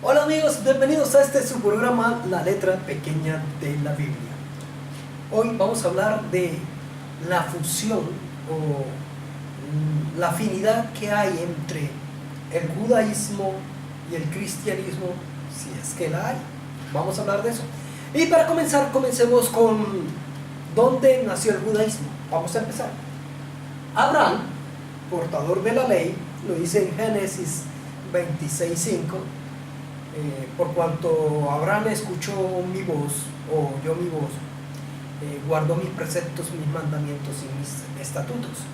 Hola amigos, bienvenidos a este su programa La Letra Pequeña de la Biblia. Hoy vamos a hablar de la fusión o la afinidad que hay entre el judaísmo y el cristianismo, si es que la hay. Vamos a hablar de eso. Y para comenzar, comencemos con ¿dónde nació el judaísmo? Vamos a empezar. Abraham, portador de la ley, lo dice en Génesis 26:5. Por cuanto Abraham escuchó mi voz, o oyó mi voz, guardó mis preceptos, mis mandamientos y mis estatutos.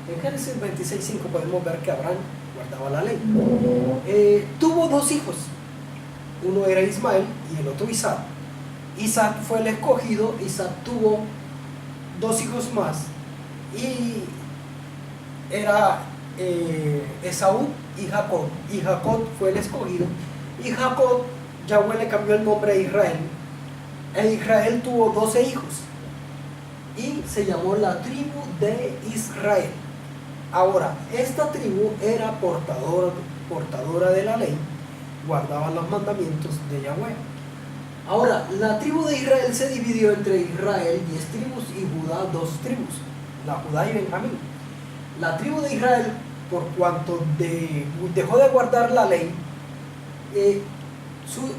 En Génesis 26:5 podemos ver que Abraham guardaba la ley. Tuvo dos hijos, uno era Ismael y el otro Isaac. Isaac fue el escogido. Isaac tuvo dos hijos más y era Esaú y Jacob. Y Jacob fue el escogido. Y Jacob, Yahweh le cambió el nombre a Israel. E Israel tuvo 12 hijos y se llamó la tribu de Israel. Ahora, esta tribu era portadora de la ley, guardaba los mandamientos de Yahweh. Ahora, la tribu de Israel se dividió entre Israel 10 tribus y Judá 2 tribus, la Judá y Benjamín. La tribu de Israel, por cuanto dejó de guardar la ley,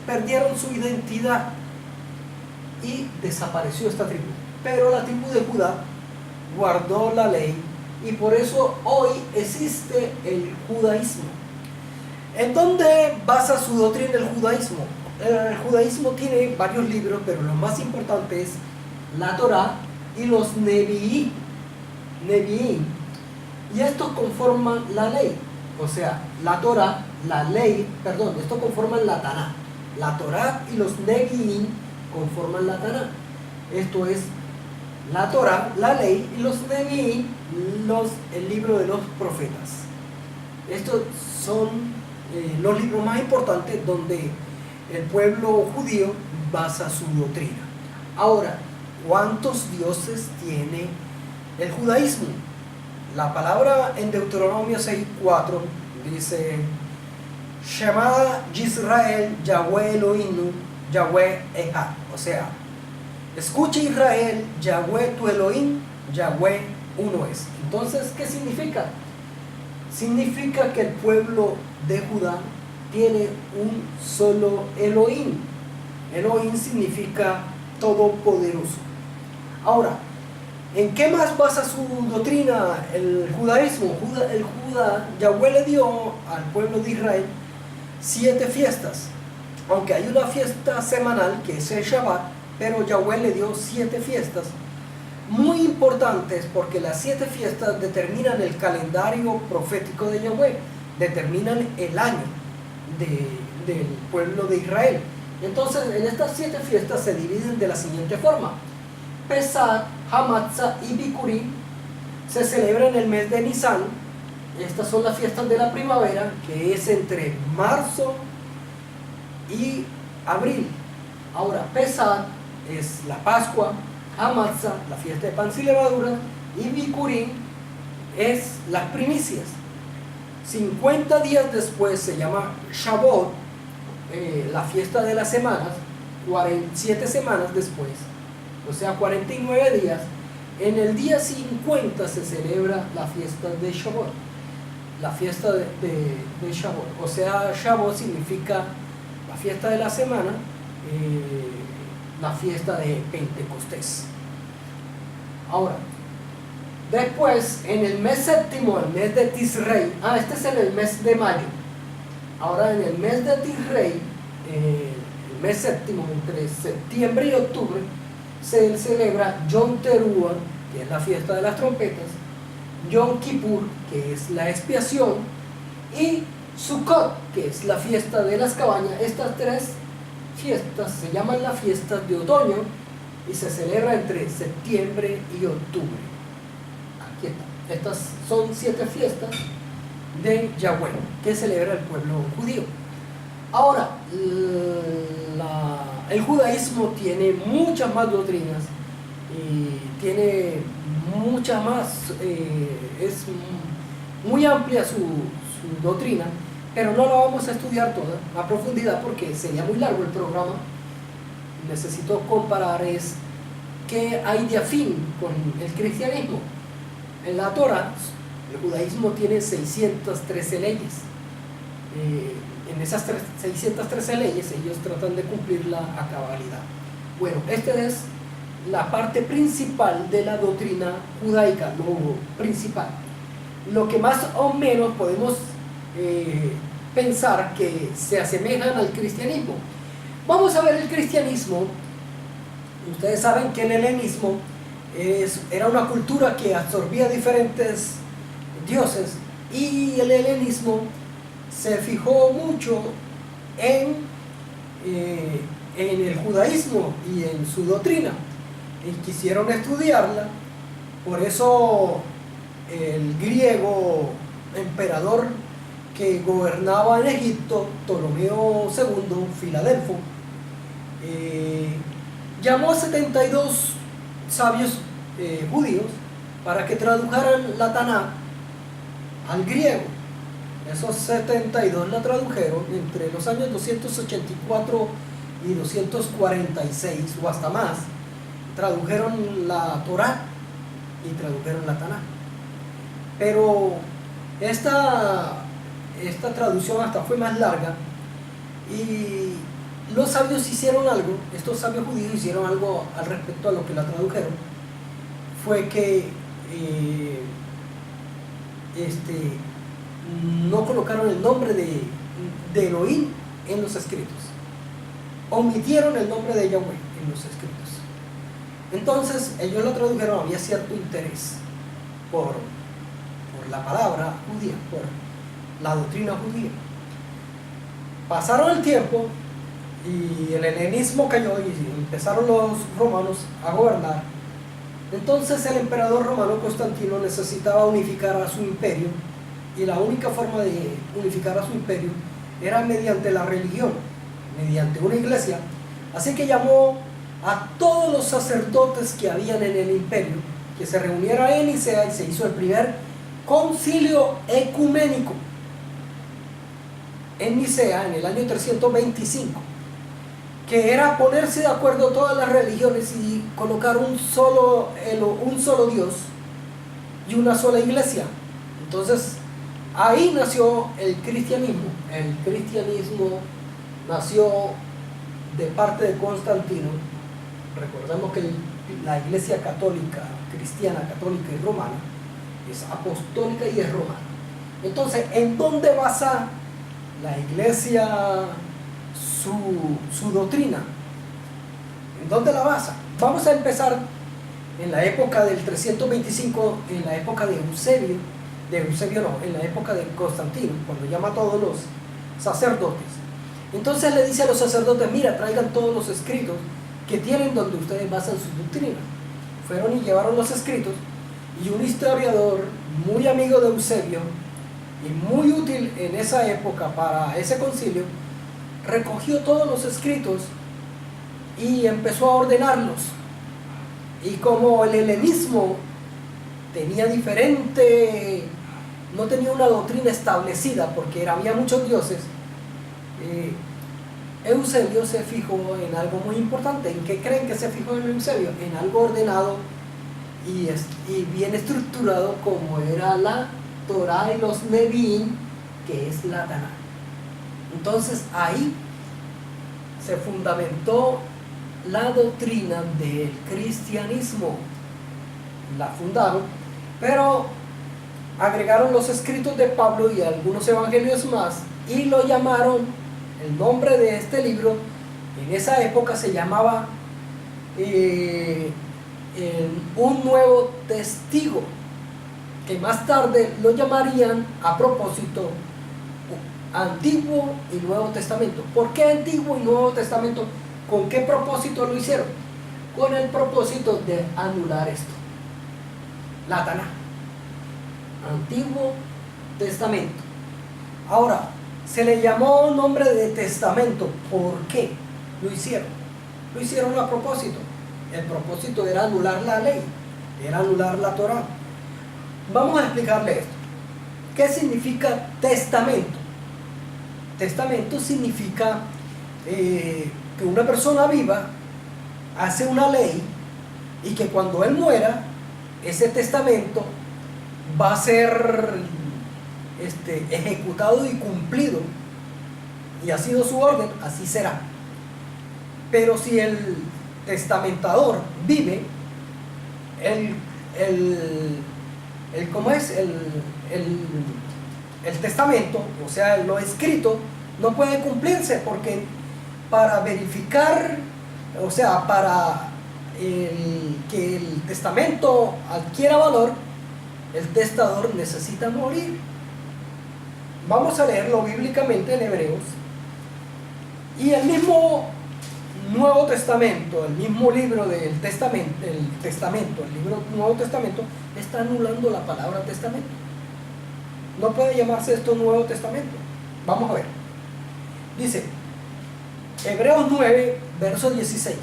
perdieron su identidad y desapareció esta tribu. Pero la tribu de Judá guardó la ley y por eso hoy existe el judaísmo. ¿En dónde basa su doctrina el judaísmo? El judaísmo tiene varios libros, pero lo más importante es la Torá y los Nevi'im. Y estos conforman la ley. O sea, la Torá, esto conforman la Taná. La Torá y los Nevi'im conforman la Taná. Esto es la Torá, la ley, y los Nevi'im, el libro de los profetas. Estos son los libros más importantes donde el pueblo judío basa su doctrina. Ahora, ¿cuántos dioses tiene el judaísmo? La palabra en Deuteronomio 6:4 dice: Shema Yisrael, Yahweh Elohim, Yahweh Echad. O sea, escucha Israel, Yahweh tu Elohim, Yahweh uno es. Entonces, ¿qué significa? Significa que el pueblo de Judá tiene un solo Elohim. Elohim significa todopoderoso. Ahora, ¿en qué más basa su doctrina el judaísmo? Yahweh le dio al pueblo de Israel 7 fiestas, aunque hay una fiesta semanal que es el Shabbat, pero Yahweh le dio 7 fiestas muy importantes, porque las 7 fiestas determinan el calendario profético de Yahweh, determinan el año del pueblo de Israel. Entonces, en estas 7 fiestas se dividen de la siguiente forma: Pesach, Hamatzah y Bikurim se celebran en el mes de Nisan. Estas son las fiestas de la primavera, que es entre marzo y abril. Ahora, Pesach es la Pascua, Hamatzah, la fiesta de pan y levadura, y Bikurim es las primicias. 50 días después se llama Shavuot, la fiesta de las semanas. 47 semanas después, o sea 49 días, en el día 50 se celebra la fiesta de Shavuot, la fiesta de Shavuot. O sea, Shavuot significa la fiesta de la semana, la fiesta de Pentecostés. Ahora, después, en el mes séptimo, el mes de Tisrei, este es en el mes de mayo. Ahora, en el mes de Tisrei, el mes séptimo, entre septiembre y octubre, se celebra Yom Teruah, que es la fiesta de las trompetas, Yom Kippur, que es la expiación, y Sukkot, que es la fiesta de las cabañas. Estas 3 fiestas se llaman las fiestas de otoño y se celebra entre septiembre y octubre. Aquí está. Estas son 7 fiestas de Yahweh que celebra el pueblo judío. Ahora, el judaísmo tiene muchas más doctrinas y tiene muchas más, es muy amplia su doctrina, pero no la vamos a estudiar toda a profundidad porque sería muy largo el programa. Necesito comparar es qué hay de afín con el cristianismo. En la Torá, el judaísmo tiene 613 leyes. En esas 613 leyes ellos tratan de cumplirla a cabalidad. Bueno, esta es la parte principal de la doctrina judaica, lo principal. Lo que más o menos podemos pensar que se asemejan al cristianismo. Vamos a ver el cristianismo. Ustedes saben que el helenismo era una cultura que absorbía diferentes dioses, y el helenismo se fijó mucho en el judaísmo y en su doctrina, y quisieron estudiarla. Por eso el griego emperador que gobernaba en Egipto, Ptolomeo II, Filadelfo, llamó a 72 sabios judíos para que tradujeran la Taná al griego. Esos 72 la tradujeron entre los años 284 y 246 o hasta más. Tradujeron la Torá y tradujeron la Taná. Pero esta traducción hasta fue más larga, y los sabios hicieron algo, estos sabios judíos hicieron algo al respecto a lo que la tradujeron. Fue que no colocaron el nombre de Elohim en los escritos, omitieron el nombre de Yahweh en los escritos. Entonces ellos lo tradujeron, había cierto interés por la palabra judía, por la doctrina judía. Pasaron el tiempo y el helenismo cayó y empezaron los romanos a gobernar. Entonces el emperador romano Constantino necesitaba unificar a su imperio, y la única forma de unificar a su imperio era mediante la religión, mediante una iglesia. Así que llamó a todos los sacerdotes que habían en el imperio que se reunieran en Nicea, y se hizo el primer concilio ecuménico en Nicea en el año 325, que era ponerse de acuerdo todas las religiones y colocar un solo Dios y una sola iglesia. Entonces ahí nació el cristianismo. El cristianismo nació de parte de Constantino. Recordemos que la iglesia católica, cristiana, católica y romana, es apostólica y es romana. Entonces, ¿en dónde basa la iglesia su doctrina? ¿En dónde la basa? Vamos a empezar en la época del 325, en la época de Eusebio, en la época de Constantino, cuando llama a todos los sacerdotes. Entonces le dice a los sacerdotes: mira, traigan todos los escritos que tienen donde ustedes basan sus doctrinas. Fueron y llevaron los escritos, y un historiador muy amigo de Eusebio y muy útil en esa época para ese concilio, recogió todos los escritos y empezó a ordenarlos. Y como el helenismo no tenía una doctrina establecida, porque había muchos dioses, Eusebio se fijó en algo muy importante. ¿En qué creen que se fijó en Eusebio? En algo ordenado y bien estructurado, como era la Torá y los Nevi'im, que es la Taná. Entonces ahí se fundamentó la doctrina del cristianismo. La fundaron, pero agregaron los escritos de Pablo y algunos evangelios más, y lo llamaron, el nombre de este libro en esa época se llamaba un nuevo testigo, que más tarde lo llamarían, a propósito, Antiguo y Nuevo Testamento. ¿Por qué Antiguo y Nuevo Testamento? ¿Con qué propósito lo hicieron? Con el propósito de anular esto, la Taná, Antiguo Testamento. Ahora, se le llamó nombre de testamento. ¿Por qué lo hicieron? Lo hicieron a propósito. El propósito era anular la ley, era anular la Torá. Vamos a explicarle esto. ¿Qué significa testamento? testamento significa que una persona viva hace una ley y que cuando él muera, ese testamento va a ser ejecutado y cumplido, y ha sido su orden, así será. Pero si el testamentador vive, ¿cómo es? El testamento, o sea, lo escrito, no puede cumplirse, porque para verificar, o sea, para que el testamento adquiera valor, el testador necesita morir. Vamos a leerlo bíblicamente en Hebreos. Y el mismo Nuevo Testamento, el mismo libro del testamento, el libro Nuevo Testamento, está anulando la palabra testamento. No puede llamarse esto Nuevo Testamento. Vamos a ver. Dice, Hebreos 9, verso 16.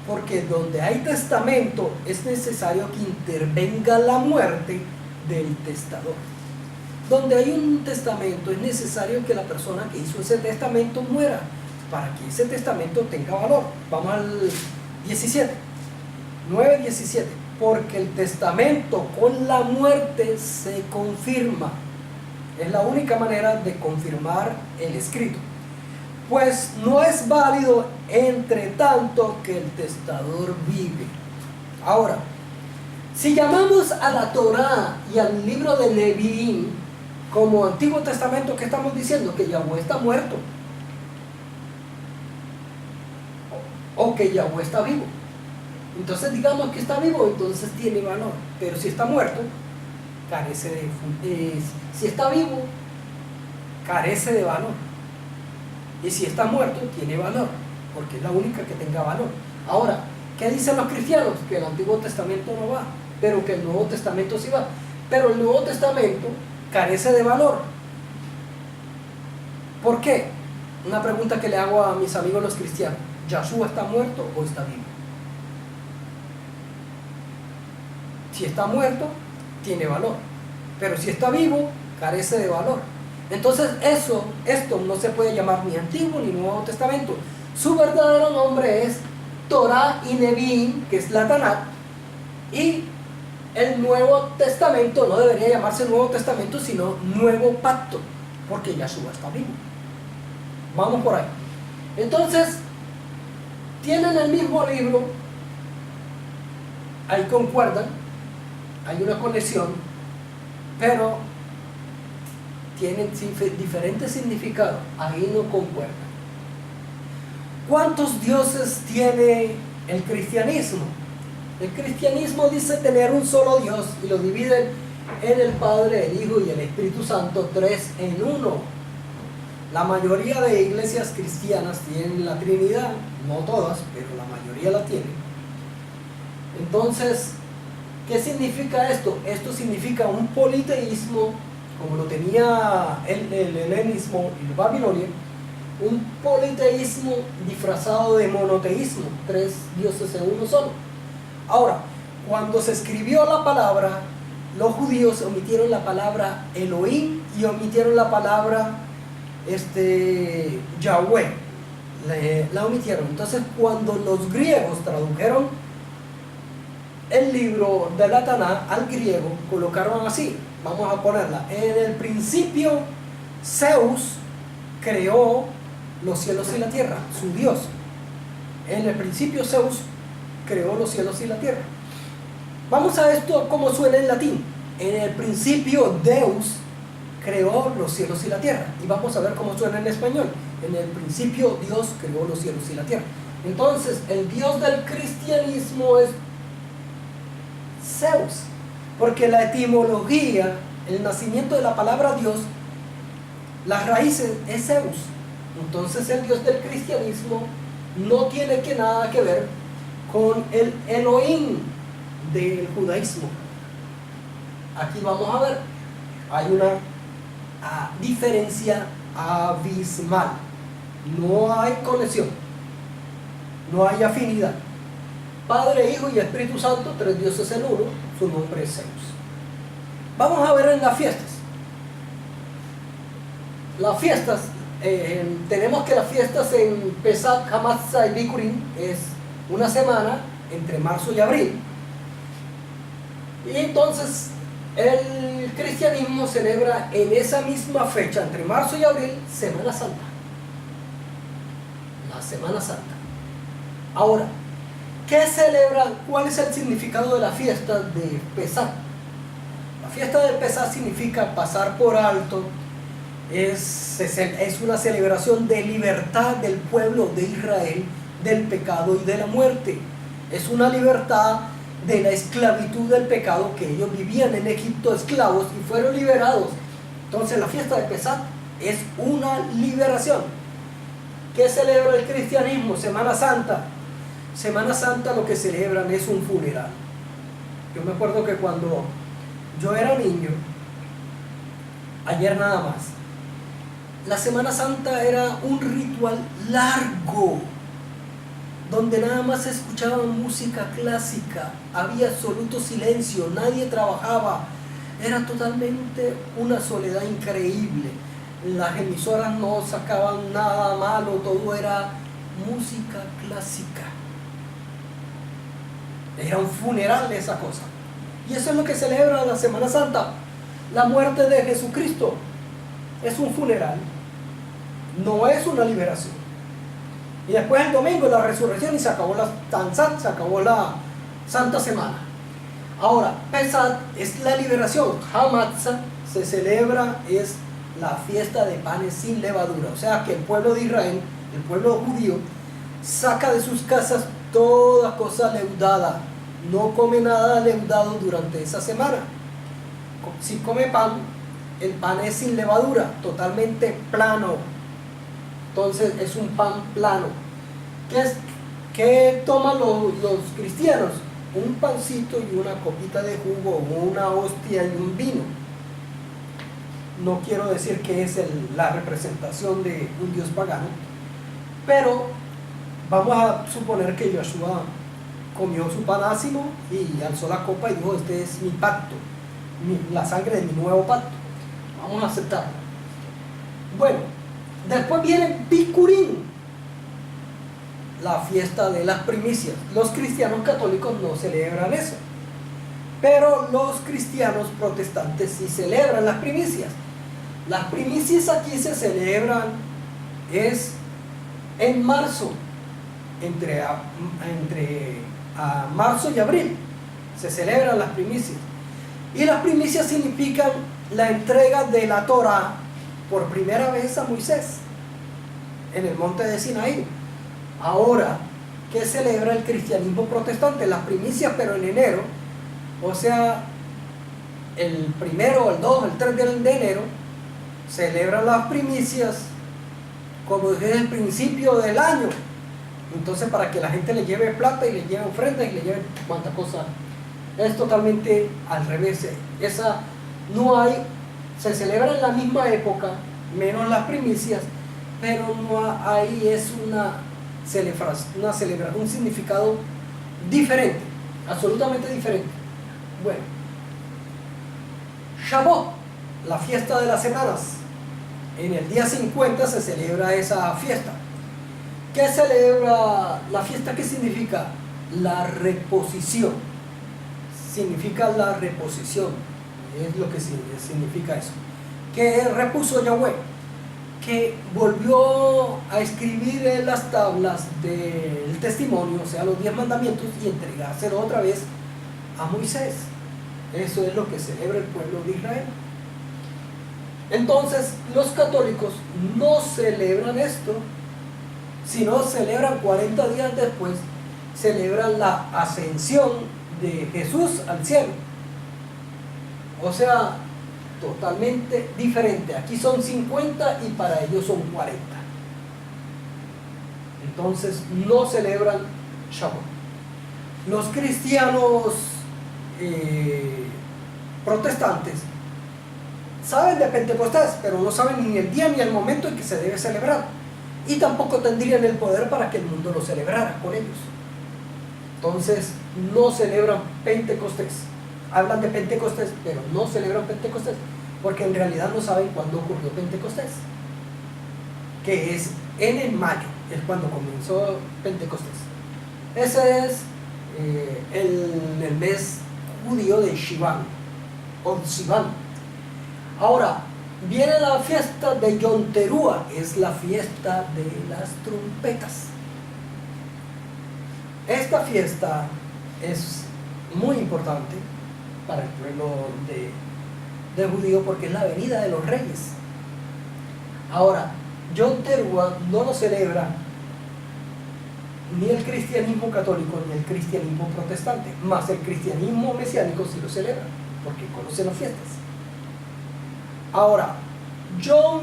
Porque donde hay testamento es necesario que intervenga la muerte del testador. Donde hay un testamento es necesario que la persona que hizo ese testamento muera, para que ese testamento tenga valor. Vamos al 17, 9:17. Porque el testamento con la muerte se confirma. Es la única manera de confirmar el escrito. Pues no es válido entre tanto que el testador vive. Ahora, si llamamos a la Torá y al libro de Nevi'im como Antiguo Testamento, ¿qué estamos diciendo? Que Yahweh está muerto. O que Yahweh está vivo. Entonces digamos que está vivo, entonces tiene valor. Pero si está muerto, carece de... si está vivo, carece de valor. Y si está muerto, tiene valor, porque es la única que tenga valor. Ahora, ¿qué dicen los cristianos? Que el Antiguo Testamento no va, pero que el Nuevo Testamento sí va. Pero el Nuevo Testamento carece de valor. ¿Por qué? Una pregunta que le hago a mis amigos los cristianos. ¿Yahshua está muerto o está vivo? Si está muerto, tiene valor. Pero si está vivo, carece de valor. Entonces esto no se puede llamar ni Antiguo ni Nuevo Testamento. Su verdadero nombre es Torah y Nevi'im, que es la Tanakh. Y el Nuevo Testamento no debería llamarse Nuevo Testamento, sino Nuevo Pacto, porque Yahshua está vivo. Vamos por ahí. Entonces, tienen el mismo libro, ahí concuerdan, hay una conexión, pero tienen diferentes significados, ahí no concuerdan. ¿Cuántos dioses tiene el cristianismo? El cristianismo dice tener un solo Dios y lo dividen en el Padre, el Hijo y el Espíritu Santo, 3 en 1. La mayoría de iglesias cristianas tienen la Trinidad, no todas, pero la mayoría la tienen. Entonces, ¿qué significa esto? Esto significa un politeísmo, como lo tenía el helenismo y el babilonia, un politeísmo disfrazado de monoteísmo, 3 dioses en uno solo. Ahora, cuando se escribió la palabra, los judíos omitieron la palabra Elohim y omitieron la palabra Yahweh, la omitieron. Entonces, cuando los griegos tradujeron el libro de la Tanakh al griego, colocaron así, vamos a ponerla: en el principio Zeus creó los cielos y la tierra, su Dios. En el principio Zeus creó los cielos y la tierra. Vamos a esto como suena en latín. En el principio Deus creó los cielos y la tierra. Y vamos a ver cómo suena en español. En el principio Dios creó los cielos y la tierra. Entonces, el Dios del cristianismo es Zeus, porque la etimología, el nacimiento de la palabra Dios, las raíces es Zeus. Entonces, el Dios del cristianismo no tiene nada que ver con el Elohim del judaísmo. Aquí vamos a ver, hay una diferencia abismal. No hay conexión, no hay afinidad. Padre, Hijo y Espíritu Santo, 3 dioses en uno, su nombre es Zeus. Vamos a ver en las fiestas. Las fiestas tenemos que las fiestas en Pesach, Hamatzah y Bikurim es una semana entre marzo y abril. Y entonces el cristianismo celebra en esa misma fecha, entre marzo y abril, Semana Santa. La Semana Santa. Ahora, ¿qué celebran? ¿Cuál es el significado de la fiesta de Pesach? La fiesta de Pesach significa pasar por alto. Es una celebración de libertad del pueblo de Israel del pecado y de la muerte. Es una libertad de la esclavitud del pecado, que ellos vivían en Egipto esclavos y fueron liberados. Entonces la fiesta de Pesach es una liberación. ¿Qué celebra el cristianismo? Semana Santa. Semana Santa lo que celebran es un funeral. Yo me acuerdo que cuando yo era niño, ayer nada más, la Semana Santa era un ritual largo, donde nada más se escuchaba música clásica, había absoluto silencio, nadie trabajaba, era totalmente una soledad increíble. Las emisoras no sacaban nada malo, todo era música clásica. Era un funeral de esa cosa. Y eso es lo que celebra la Semana Santa, la muerte de Jesucristo. Es un funeral, no es una liberación. Y después el domingo la resurrección y se acabó la Tanzat, se acabó la Santa Semana. Ahora, Pesach es la liberación. Hamatzah se celebra, es la fiesta de panes sin levadura. O sea que el pueblo de Israel, el pueblo judío, saca de sus casas toda cosa leudada. No come nada leudado durante esa semana. Si come pan, el pan es sin levadura, totalmente plano. Entonces es un pan plano. ¿Qué toman los cristianos? Un pancito y una copita de jugo, una hostia y un vino. No quiero decir que es la representación de un dios pagano, pero vamos a suponer que Joshua comió su pan ácimo y alzó la copa y dijo: este es mi pacto, la sangre de mi nuevo pacto. Vamos a aceptarlo. Bueno, después viene Bikurim, la fiesta de las primicias. Los cristianos católicos no celebran eso, pero los cristianos protestantes sí celebran las primicias. Las primicias aquí se celebran es en marzo, entre marzo y abril se celebran las primicias. Y las primicias significan la entrega de la Torá por primera vez a Moisés en el monte de Sinaí. Ahora, ¿qué celebra el cristianismo protestante? Las primicias, pero en enero. O sea, el 1, el 2, el 3 de enero celebran las primicias como desde el principio del año. Entonces, para que la gente le lleve plata y le lleve ofrendas y le lleve cuánta cosa. Es totalmente al revés. Se celebra en la misma época, menos las primicias, pero ahí es una celebración, un significado diferente, absolutamente diferente. Bueno, Shavuot, la fiesta de las semanas. En el día 50 se celebra esa fiesta. ¿Qué celebra la fiesta? ¿Qué significa? La reposición. Significa la reposición. Es lo que significa eso. Que repuso Yahweh, que volvió a escribir en las tablas del testimonio, o sea, los 10 mandamientos, y entregárselo otra vez a Moisés. Eso es lo que celebra el pueblo de Israel. Entonces, los católicos no celebran esto, sino celebran 40 días después, celebran la ascensión de Jesús al cielo. O sea, totalmente diferente. Aquí son 50 y para ellos son 40. Entonces no celebran Shavuot. Los cristianos protestantes saben de Pentecostés, pero no saben ni el día ni el momento en que se debe celebrar, y tampoco tendrían el poder para que el mundo lo celebrara con ellos. Entonces no celebran Pentecostés. Hablan de Pentecostés, pero no celebran Pentecostés, porque en realidad no saben cuándo ocurrió Pentecostés. que es en mayo, es cuando comenzó Pentecostés. Ese es el mes judío de Shivan, o Sivan. Ahora, viene la fiesta de Yom Teruah, es la fiesta de las trompetas. Esta fiesta es muy importante para el pueblo de judío porque es la venida de los reyes. Ahora, Yom Teruah no lo celebra ni el cristianismo católico ni el cristianismo protestante, más el cristianismo mesiánico sí lo celebra, porque conoce las fiestas. Ahora, Yom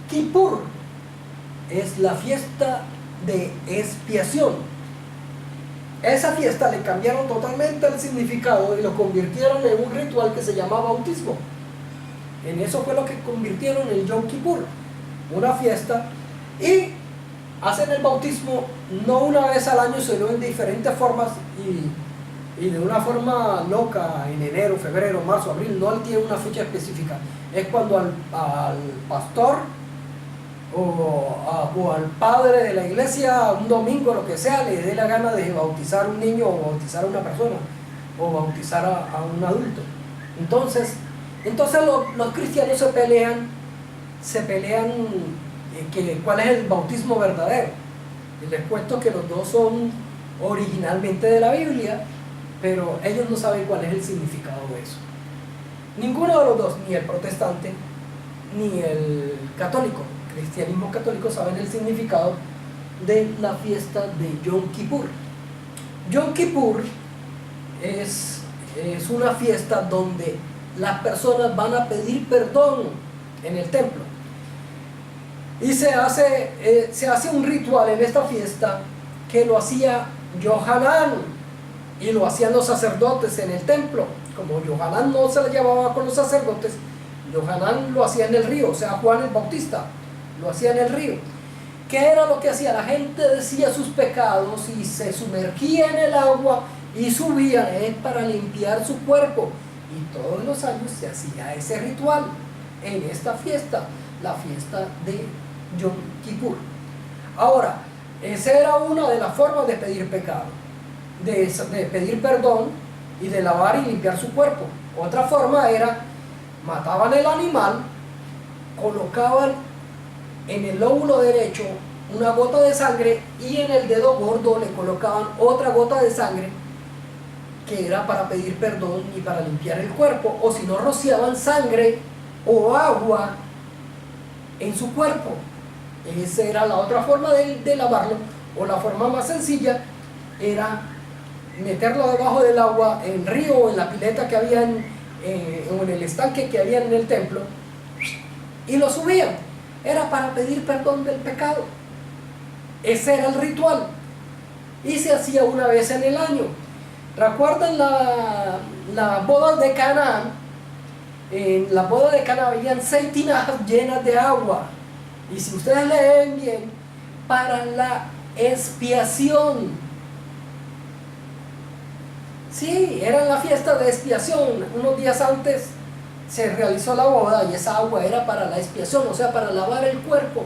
Kippur es la fiesta de expiación. Esa fiesta le cambiaron totalmente el significado y lo convirtieron en un ritual que se llama bautismo. En eso fue lo que convirtieron el Yom Kippur, una fiesta, y hacen el bautismo no una vez al año, sino en diferentes formas y de una forma loca, en enero, febrero, marzo, abril, no tiene una fecha específica. Es cuando al pastor o al padre de la iglesia, un domingo, lo que sea, le dé la gana de bautizar a un niño o bautizar a una persona o bautizar a un adulto. Entonces los cristianos se pelean cuál es el bautismo verdadero. Y les cuento que los dos son originalmente de la Biblia, pero ellos no saben cuál es el significado de eso. Ninguno de los dos, ni el protestante ni el católico, cristianismo católico, saben el significado de la fiesta de Yom Kippur. Yom Kippur es una fiesta donde las personas van a pedir perdón en el templo. Y se hace un ritual en esta fiesta que lo hacía Yohanan y lo hacían los sacerdotes en el templo. Como Yohanan no se la llevaba con los sacerdotes, Yohanan lo hacía en el río, o sea, Juan el Bautista lo hacía en el río. ¿Qué era lo que hacía? La gente decía sus pecados y se sumergía en el agua y subía para limpiar su cuerpo. Y todos los años se hacía ese ritual en esta fiesta, la fiesta de Yom Kippur. Ahora, esa era una de las formas de pedir pecado, de pedir perdón y de lavar y limpiar su cuerpo. Otra forma era, mataban el animal, colocaban en el lóbulo derecho una gota de sangre y en el dedo gordo le colocaban otra gota de sangre que era para pedir perdón y para limpiar el cuerpo, o si no, rociaban sangre o agua en su cuerpo. Esa era la otra forma de lavarlo, o la forma más sencilla era meterlo debajo del agua, en el río o en la pileta que había o en el estanque que había en el templo, y lo subían. Era para pedir perdón del pecado. Ese era el ritual y se hacía una vez en el año. ¿Recuerdan las bodas de Canaán? En la boda de Canaán habían 6 tinajas llenas de agua, y si ustedes leen bien, para la expiación. Sí, era la fiesta de expiación. Unos días antes se realizó la boda y esa agua era para la expiación, o sea, para lavar el cuerpo.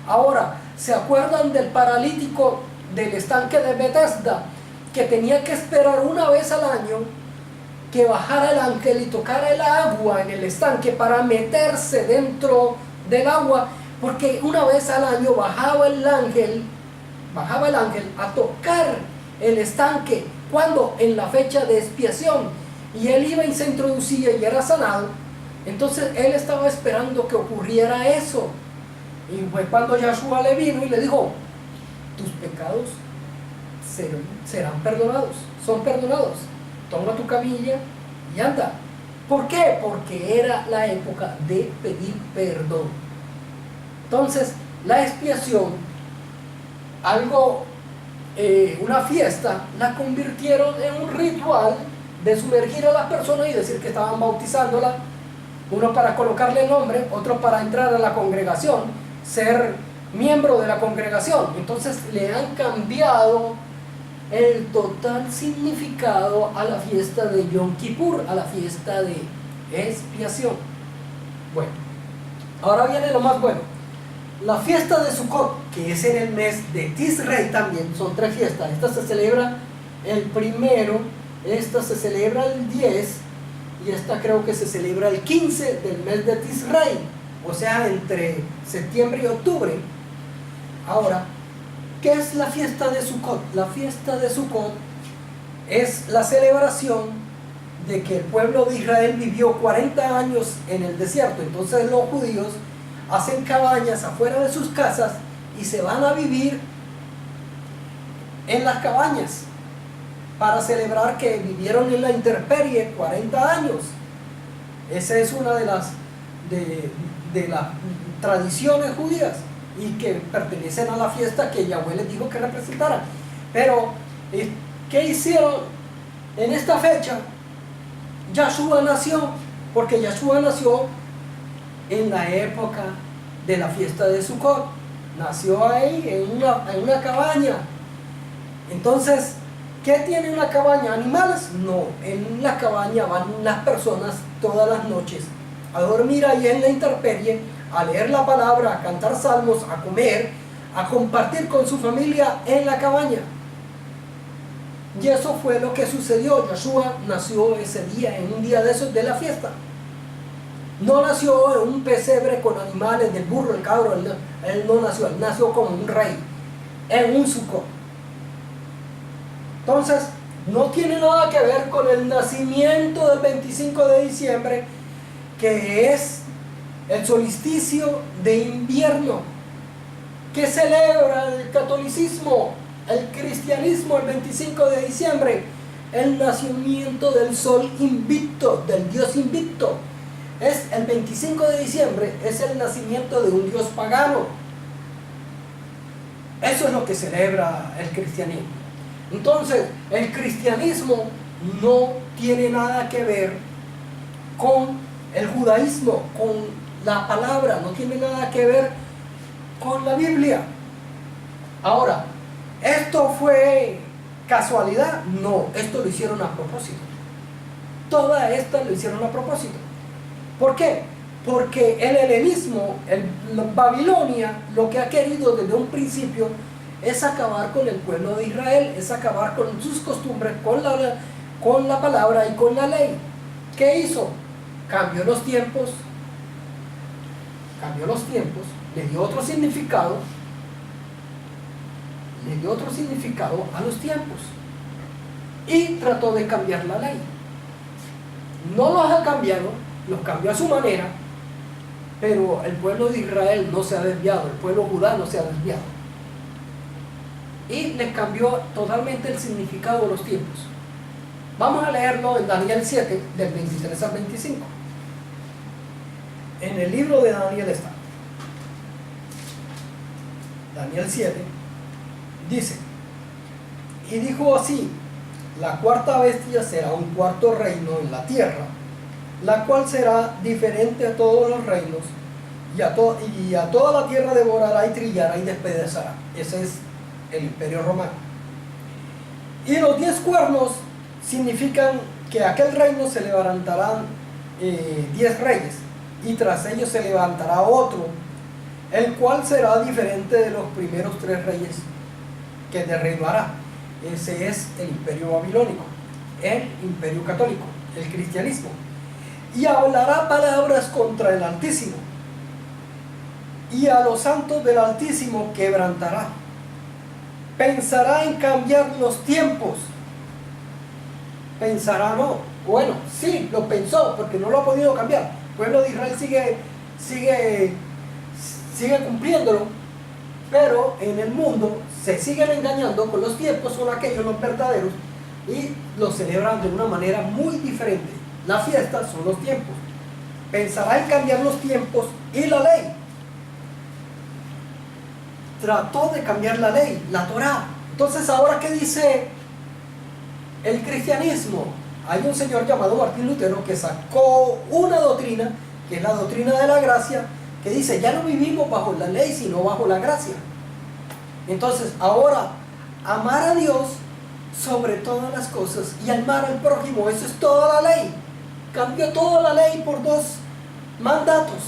Ahora, ¿se acuerdan del paralítico del estanque de Bethesda, que tenía que esperar una vez al año que bajara el ángel y tocara el agua en el estanque para meterse dentro del agua? Porque una vez al año bajaba el ángel a tocar el estanque, cuando en la fecha de expiación, y él iba y se introducía y era sanado. Entonces él estaba esperando que ocurriera eso, y fue cuando Yahshua le vino y le dijo: tus pecados serán perdonados, son perdonados, toma tu camilla y anda. ¿Por qué? Porque era la época de pedir perdón. Entonces la expiación, una fiesta, la convirtieron en un ritual de sumergir a las personas y decir que estaban bautizándola, uno para colocarle el nombre, otro para entrar a la congregación, ser miembro de la congregación. Entonces le han cambiado el total significado a la fiesta de Yom Kippur, a la fiesta de expiación. Bueno, ahora viene lo más bueno. la fiesta de Sukkot, que es en el mes de Tisrei también, son 3 fiestas. Esta se celebra el primero, esta se celebra el 10 y esta creo que se celebra el 15 del mes de Tisrei, o sea, entre septiembre y octubre. Ahora, ¿qué es la fiesta de Sukkot? La fiesta de Sukkot es la celebración de que el pueblo de Israel vivió 40 años en el desierto. Entonces los judíos hacen cabañas afuera de sus casas y se van a vivir en las cabañas para celebrar que vivieron en la intemperie 40 años. Esa es una de las tradiciones judías y que pertenecen a la fiesta que Yahweh les dijo que representara. Pero, ¿qué hicieron en esta fecha? Yahshua nació, porque Yahshua nació en la época de la fiesta de Sukkot. Nació ahí, en una cabaña. Entonces, ¿qué tiene una cabaña? ¿Animales? No, en la cabaña van las personas todas las noches a dormir ahí en la intemperie, a leer la palabra, a cantar salmos, a comer, a compartir con su familia en la cabaña. Y eso fue lo que sucedió. Yahshua nació ese día, en un día de esos de la fiesta. No nació en un pesebre con animales, del burro, el cabro, él no nació, él nació como un rey, en un Sukkot. Entonces, no tiene nada que ver con el nacimiento del 25 de diciembre, que es el solsticio de invierno, que celebra el catolicismo, el cristianismo el 25 de diciembre, el nacimiento del sol invicto, del Dios invicto. Es el 25 de diciembre, es el nacimiento de un Dios pagano. Eso es lo que celebra el cristianismo. Entonces, el cristianismo no tiene nada que ver con el judaísmo, con la palabra, no tiene nada que ver con la Biblia. Ahora, ¿esto fue casualidad? No, esto lo hicieron a propósito. Toda esta lo hicieron a propósito. ¿Por qué? Porque el helenismo, Babilonia, lo que ha querido desde un principio es acabar con el pueblo de Israel, es acabar con sus costumbres, con la palabra y con la ley. ¿Qué hizo? Cambió los tiempos, le dio otro significado a los tiempos y trató de cambiar la ley. No los ha cambiado, los cambió a su manera, pero el pueblo de Israel no se ha desviado, el pueblo judá no se ha desviado. Y les cambió totalmente el significado de los tiempos. Vamos a leerlo en Daniel 7, del 23 al 25. En el libro de Daniel está. Daniel 7 dice: y dijo así: la cuarta bestia será un cuarto reino en la tierra, la cual será diferente a todos los reinos, y a toda la tierra devorará y trillará y despedazará. Ese es el imperio romano. Y los 10 cuernos significan que aquel reino se levantarán 10 reyes, y tras ellos se levantará otro, el cual será diferente de los primeros 3 reyes que derribará. Ese es el imperio babilónico, el imperio católico, el cristianismo. Y hablará palabras contra el Altísimo, y a los santos del Altísimo quebrantará. Pensará en cambiar los tiempos. Pensará, no. Bueno, sí, lo pensó, porque no lo ha podido cambiar. El pueblo de Israel sigue cumpliéndolo, pero en el mundo se siguen engañando con los tiempos, son aquellos los verdaderos, y los celebran de una manera muy diferente. La fiesta son los tiempos. Pensará en cambiar los tiempos y la ley. Trató de cambiar la ley, la Torá. Entonces, ahora, ¿qué dice el cristianismo? Hay un señor llamado Martín Lutero que sacó una doctrina, que es la doctrina de la gracia, que dice: ya no vivimos bajo la ley, sino bajo la gracia. Entonces, ahora, amar a Dios sobre todas las cosas y amar al prójimo, eso es toda la ley. Cambió toda la ley por 2 mandatos.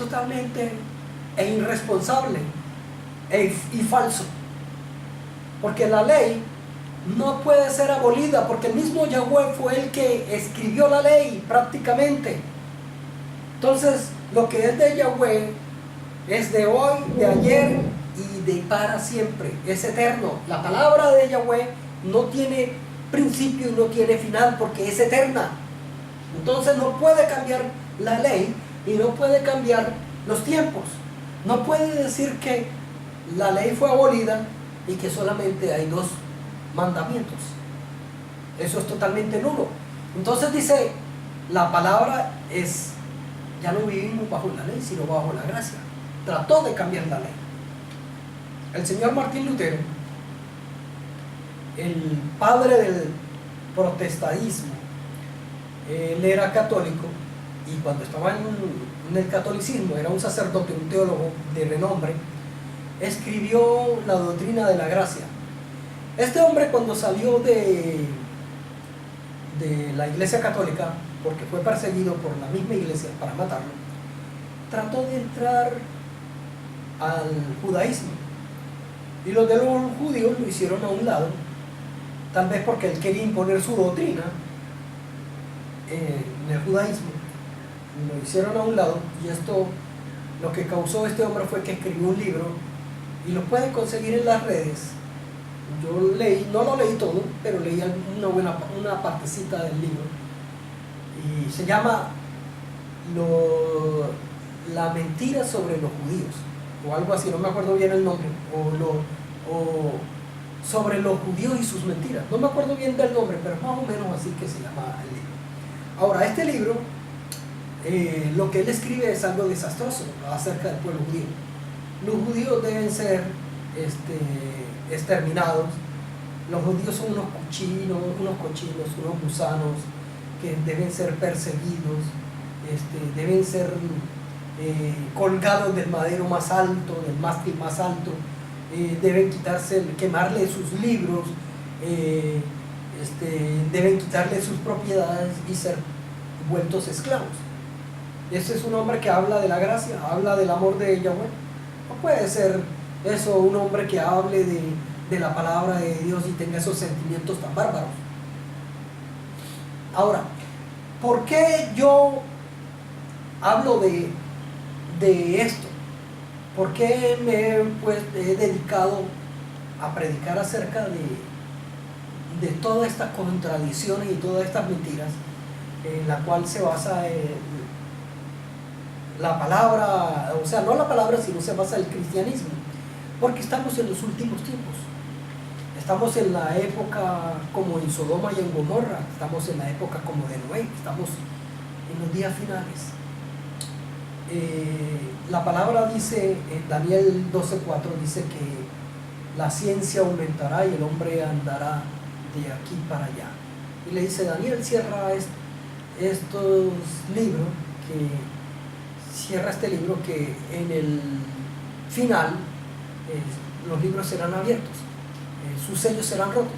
totalmente irresponsable y falso. Porque la ley no puede ser abolida, porque el mismo Yahweh fue el que escribió la ley prácticamente. Entonces, lo que es de Yahweh es de hoy, de ayer y de para siempre, es eterno. La palabra de Yahweh no tiene principio y no tiene final, porque es eterna. Entonces no puede cambiar la ley y no puede cambiar los tiempos. No puede decir que la ley fue abolida y que solamente hay 2 mandamientos. Eso es totalmente nulo. Entonces dice, la palabra es, ya no vivimos bajo la ley, sino bajo la gracia. Trató de cambiar la ley. El señor Martín Lutero, el padre del protestantismo, él era católico, y cuando estaba en el catolicismo era un sacerdote, un teólogo de renombre, escribió la doctrina de la gracia. Este hombre, cuando salió de la iglesia católica, porque fue perseguido por la misma iglesia para matarlo, trató de entrar al judaísmo, y los de los judíos lo hicieron a un lado, tal vez porque él quería imponer su doctrina en el judaísmo. Lo hicieron a un lado, y esto, lo que causó este hombre fue que escribió un libro, y lo pueden conseguir en las redes. Yo leí, no lo leí todo, pero leí una partecita del libro, y se llama La mentira sobre los judíos, o algo así, no me acuerdo bien el nombre, o sobre los judíos y sus mentiras, no me acuerdo bien del nombre, pero más o menos así que se llama el libro. Ahora, este libro, lo que él escribe es algo desastroso acerca del pueblo judío. Los judíos deben ser exterminados. Los judíos son unos cochinos, unos gusanos que deben ser perseguidos, deben ser colgados del madero más alto, del mástil más alto, deben quemarle sus libros, deben quitarle sus propiedades y ser vueltos esclavos. Ese es un hombre que habla de la gracia, habla del amor de Yahweh. No puede ser eso un hombre que hable de la palabra de Dios y tenga esos sentimientos tan bárbaros. Ahora, ¿por qué yo hablo de esto? ¿Por qué me he dedicado a predicar acerca de todas estas contradicciones y todas estas mentiras en la cual se basa la palabra, o sea, no la palabra, sino se basa el cristianismo? Porque estamos en los últimos tiempos. Estamos en la época como en Sodoma y en Gomorra, estamos en la época como de Noé, estamos en los días finales. La palabra dice, en Daniel 12:4, dice que la ciencia aumentará y el hombre andará de aquí para allá. Y le dice, Daniel, cierra estos libros, cierra este libro, que en el final los libros serán abiertos, sus sellos serán rotos.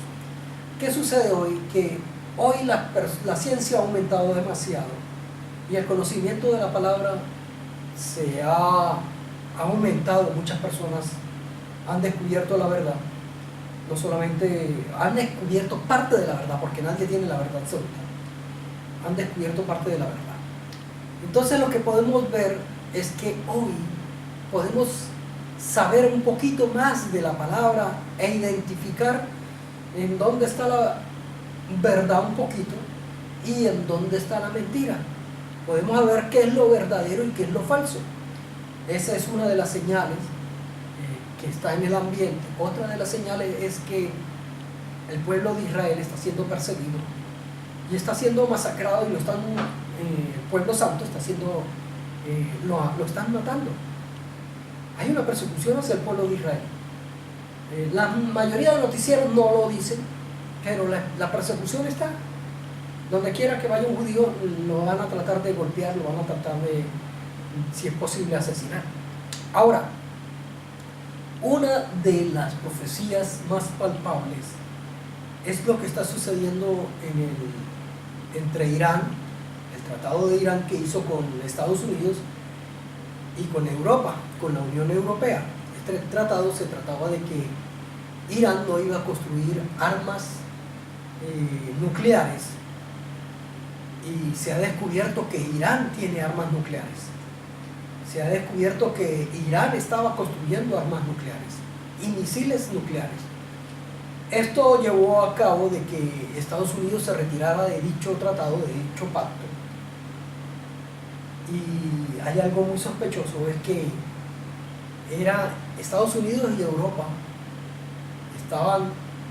¿Qué sucede hoy? Que hoy la ciencia ha aumentado demasiado y el conocimiento de la palabra se ha aumentado. Muchas personas han descubierto la verdad, no solamente han descubierto parte de la verdad, porque nadie tiene la verdad absoluta, han descubierto parte de la verdad. Entonces lo que podemos ver es que hoy podemos saber un poquito más de la palabra e identificar en dónde está la verdad un poquito y en dónde está la mentira. Podemos saber qué es lo verdadero y qué es lo falso. Esa es una de las señales que está en el ambiente. Otra de las señales es que el pueblo de Israel está siendo perseguido y está siendo masacrado, y el pueblo santo está siendo, lo están matando. Hay una persecución hacia el pueblo de Israel. La mayoría de noticieros no lo dicen, pero la persecución está. Donde quiera que vaya un judío, lo van a tratar de golpear, lo van a tratar de, si es posible, asesinar. Ahora, una de las profecías más palpables es lo que está sucediendo entre Irán, el tratado de Irán que hizo con Estados Unidos, y con Europa, con la Unión Europea. Este tratado se trataba de que Irán no iba a construir armas nucleares, y se ha descubierto que Irán tiene armas nucleares. Se ha descubierto que Irán estaba construyendo armas nucleares y misiles nucleares. Esto llevó a cabo de que Estados Unidos se retirara de dicho tratado, de dicho pacto. Y hay algo muy sospechoso, es que Estados Unidos y Europa estaban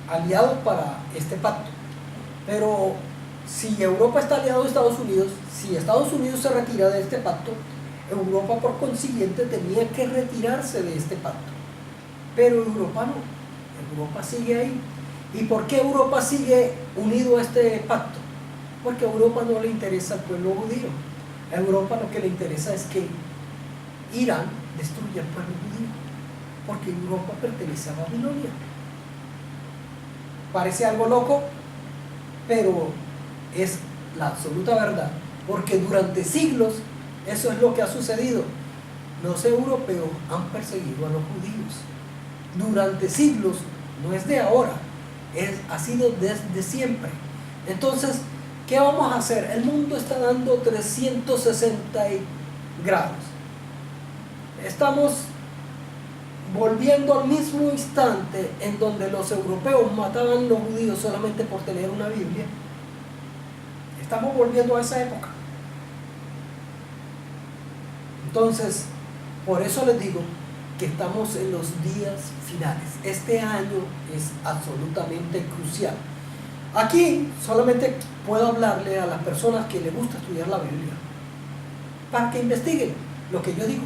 aliados para este pacto. Pero si Europa está aliado a Estados Unidos, si Estados Unidos se retira de este pacto, Europa por consiguiente tenía que retirarse de este pacto. Pero Europa no, Europa sigue ahí. ¿Y por qué Europa sigue unido a este pacto? Porque a Europa no le interesa el pueblo judío. A Europa lo que le interesa es que Irán destruya al pueblo judío, porque Europa pertenece a Babilonia. Parece algo loco, pero es la absoluta verdad, porque durante siglos eso es lo que ha sucedido. Los europeos han perseguido a los judíos durante siglos, no es de ahora, ha sido desde siempre. Entonces, ¿qué vamos a hacer? El mundo está dando 360 grados. Estamos volviendo al mismo instante en donde los europeos mataban a los judíos solamente por tener una Biblia. Estamos volviendo a esa época. Entonces, por eso les digo que estamos en los días finales. Este año es absolutamente crucial. Aquí solamente puedo hablarle a las personas que les gusta estudiar la Biblia para que investiguen lo que yo digo.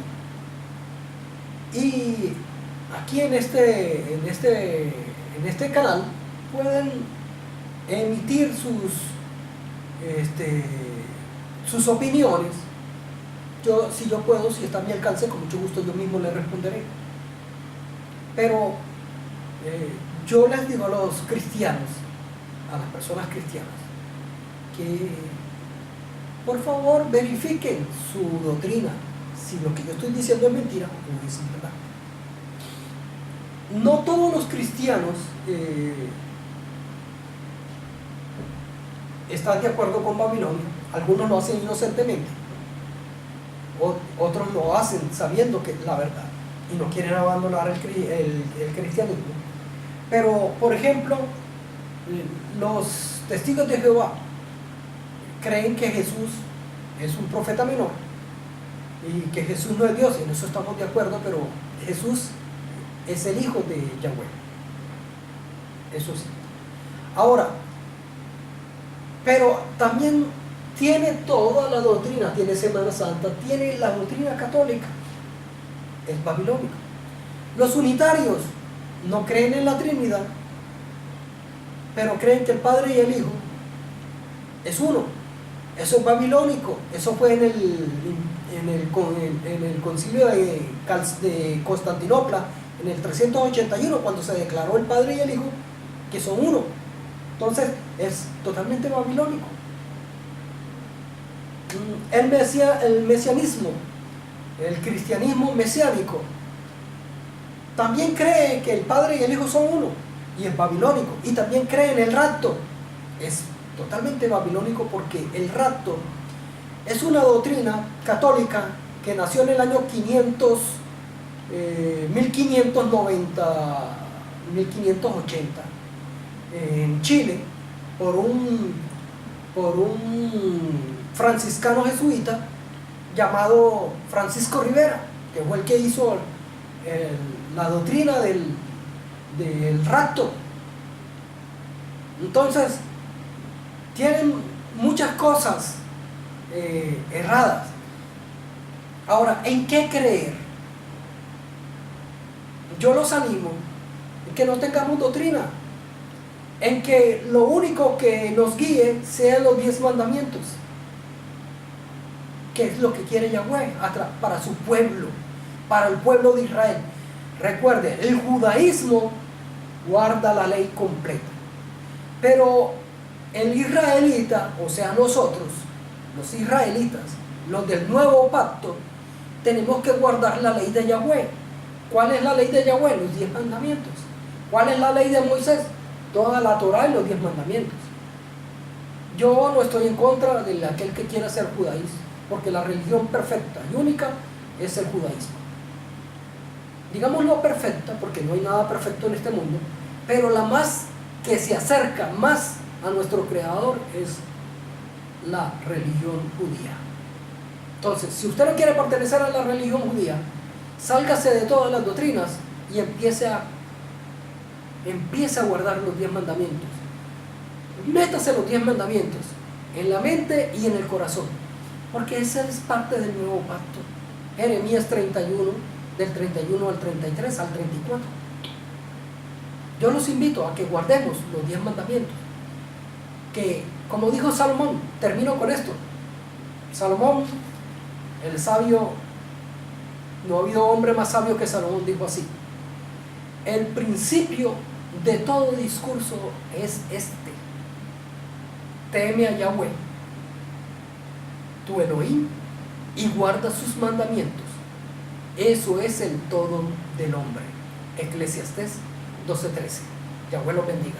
Y aquí en este canal pueden emitir sus opiniones. Si yo puedo, si está a mi alcance, con mucho gusto yo mismo les responderé. Pero yo les digo a los cristianos, a las personas cristianas, que por favor verifiquen su doctrina, si lo que yo estoy diciendo es mentira o es verdad. No todos los cristianos están de acuerdo con Babilonia. Algunos lo hacen inocentemente, otros lo hacen sabiendo que es la verdad y no quieren abandonar el cristianismo. Pero, por ejemplo, los testigos de Jehová creen que Jesús es un profeta menor y que Jesús no es Dios, y en eso estamos de acuerdo, pero Jesús es el hijo de Yahweh, eso sí. Ahora, pero también tiene toda la doctrina, tiene Semana Santa, tiene la doctrina católica, es babilónica. Los unitarios no creen en la Trinidad, pero creen que el Padre y el Hijo es uno. Eso es babilónico. Eso fue en el concilio de Constantinopla en el 381, cuando se declaró el Padre y el Hijo que son uno. Entonces es totalmente babilónico. El mesianismo, el cristianismo mesiánico, también cree que el Padre y el Hijo son uno, y es babilónico. Y también cree en el rapto, es totalmente babilónico, porque el rapto es una doctrina católica que nació en el año 1580 en Chile por un franciscano jesuita llamado Francisco Rivera, que fue el que hizo la doctrina del rapto. Entonces tienen muchas cosas erradas. Ahora, ¿en qué creer? Yo los animo en que no tengamos doctrina, en que lo único que nos guíe sean los 10 mandamientos, que es lo que quiere Yahweh para su pueblo, para el pueblo de Israel. Recuerde, el judaísmo guarda la ley completa, pero el israelita, o sea nosotros, los israelitas, los del nuevo pacto, tenemos que guardar la ley de Yahweh. ¿Cuál es la ley de Yahweh? Los 10 mandamientos. ¿Cuál es la ley de Moisés? Toda la Torah y los 10 mandamientos. Yo no estoy en contra de aquel que quiera ser judaísmo, porque la religión perfecta y única es el judaísmo. Digámoslo perfecta, porque no hay nada perfecto en este mundo, pero la más que se acerca más a nuestro Creador es la religión judía. Entonces, si usted no quiere pertenecer a la religión judía, sálgase de todas las doctrinas y empiece a guardar los 10 mandamientos. Métase los 10 mandamientos en la mente y en el corazón, porque esa es parte del nuevo pacto. Jeremías 31, del 31 al 33 al 34. Yo los invito a que guardemos los 10 mandamientos, que, como dijo Salomón, termino con esto. Salomón, el sabio, no ha habido hombre más sabio que Salomón, dijo así: el principio de todo discurso es este: teme a Yahweh, tu Elohim, y guarda sus mandamientos. Eso es el todo del hombre. Eclesiastés 12:13. Yahweh los bendiga.